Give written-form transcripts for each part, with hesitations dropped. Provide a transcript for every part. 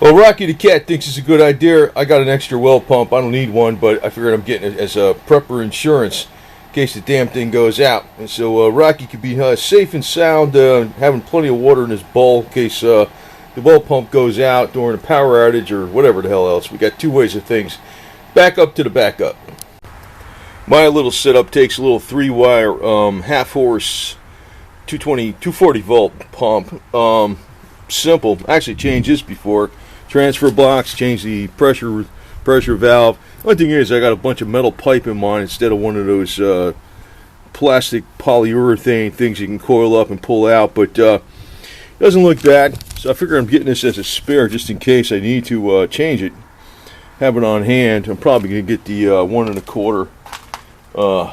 Well, Rocky the Cat thinks it's a good idea. I got an extra well pump. I don't need one, but I figured I'm getting it as a prepper insurance in case the damn thing goes out. And so Rocky could be safe and sound, having plenty of water in his bowl in case the well pump goes out during a power outage or whatever the hell else. We got two ways of things. Back up to the backup. My little setup takes a little 3-wire half-horse 240 volt pump. Simple. Actually changed this before. Transfer box, change the pressure valve. Only thing is, I got a bunch of metal pipe in mine instead of one of those plastic polyurethane things you can coil up and pull out. But doesn't look bad, so I figure I'm getting this as a spare just in case I need to change it. Have it on hand. I'm probably gonna get the 1 1/4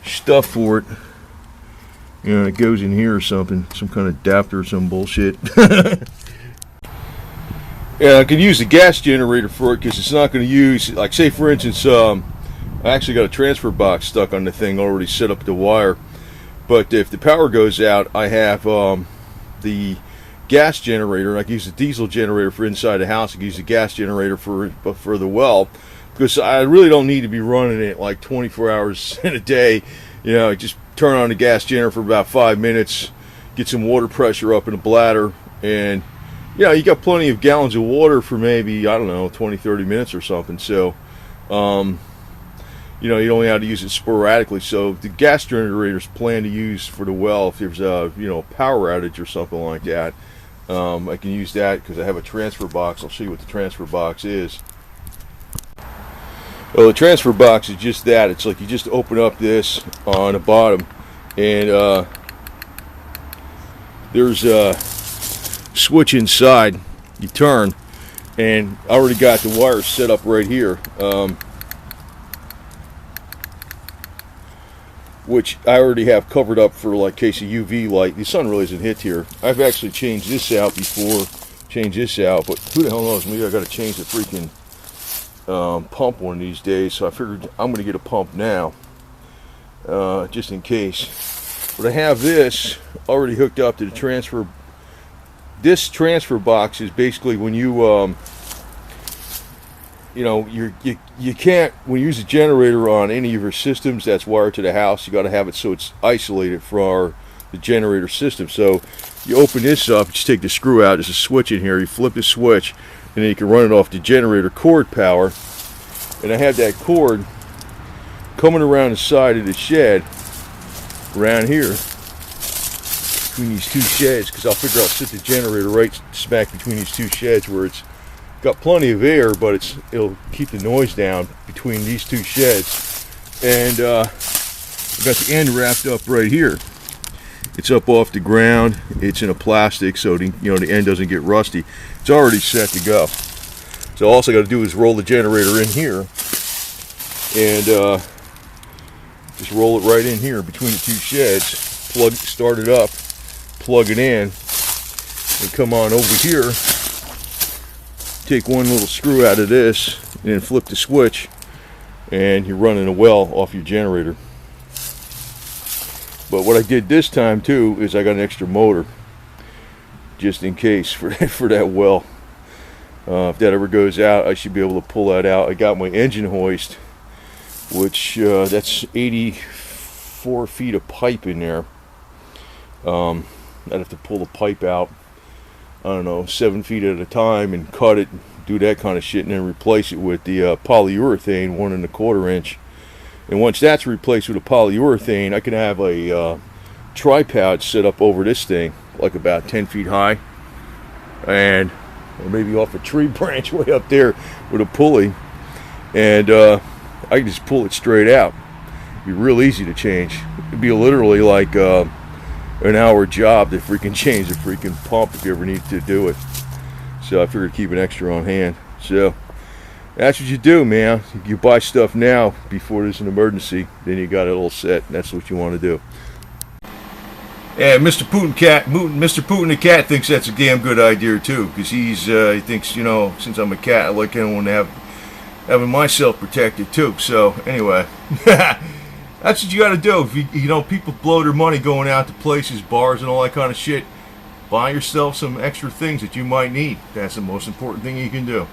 stuff for it. You know, it goes in here or something, some kind of adapter or some bullshit. Yeah, I could use the gas generator for it because it's not going to use, like, say for instance, I actually got a transfer box stuck on the thing already set up the wire. But if the power goes out, I have the gas generator. I can use the diesel generator for inside the house. I can use the gas generator for the well, because I really don't need to be running it like 24 hours in a day. You know, just turn on the gas generator for about 5 minutes, get some water pressure up in the bladder, and you know, you got plenty of gallons of water for maybe, I don't know, 20, 30 minutes or something. So, you know, you only have to use it sporadically. So the gas generator's plan to use for the well if there's a, you know, power outage or something like that. I can use that because I have a transfer box. I'll show you what the transfer box is. Well, the transfer box is just that. It's like you just open up this on the bottom, and there's a switch inside. You turn, and I already got the wires set up right here, which I already have covered up for like case of UV light. The sun really isn't hit here. I've actually changed this out before, but who the hell knows, maybe I got to change the freaking pump one of these days. So I figured I'm going to get a pump now, just in case. But I have this already hooked up to the transfer. This transfer box is basically when you you know, you can't, when you use a generator on any of your systems that's wired to the house, you got to have it so it's isolated from the generator system. So you open this up, just take the screw out, there's a switch in here, you flip the switch, and then you can run it off the generator cord power. And I have that cord coming around the side of the shed around here between these two sheds, because I'll figure I'll sit the generator right smack between these two sheds where it's got plenty of air, but it'll keep the noise down between these two sheds. And I've got the end wrapped up right here. It's up off the ground. It's in a plastic, so the end doesn't get rusty. It's already set to go. So all I got to do is roll the generator in here, and just roll it right in here between the two sheds. Start it up, plug it in, and come on over here. Take one little screw out of this, and then flip the switch, and you're running a well off your generator. But what I did this time too is I got an extra motor, just in case for that well. If that ever goes out, I should be able to pull that out. I got my engine hoist, which that's 84 feet of pipe in there. I'd have to pull the pipe out, I don't know, 7 feet at a time, and cut it, do that kind of shit, and then replace it with the polyurethane 1 1/4 inch. And once that's replaced with a polyurethane, I can have a tripod set up over this thing, like about 10 feet high, and or maybe off a tree branch way up there with a pulley, and I can just pull it straight out. It'd be real easy to change. It'd be literally like an hour job to freaking change the freaking pump if you ever need to do it. So I figured keep an extra on hand. So that's what you do, man. You buy stuff now before there's an emergency, then you got it all set, and that's what you want to do. Yeah, Mr. Putin the cat thinks that's a damn good idea too, because he thinks, you know, since I'm a cat, I like anyone to having myself protected too. So anyway, that's what you got to do. If you know, people blow their money going out to places, bars, and all that kind of shit. buy yourself some extra things that you might need. That's the most important thing you can do.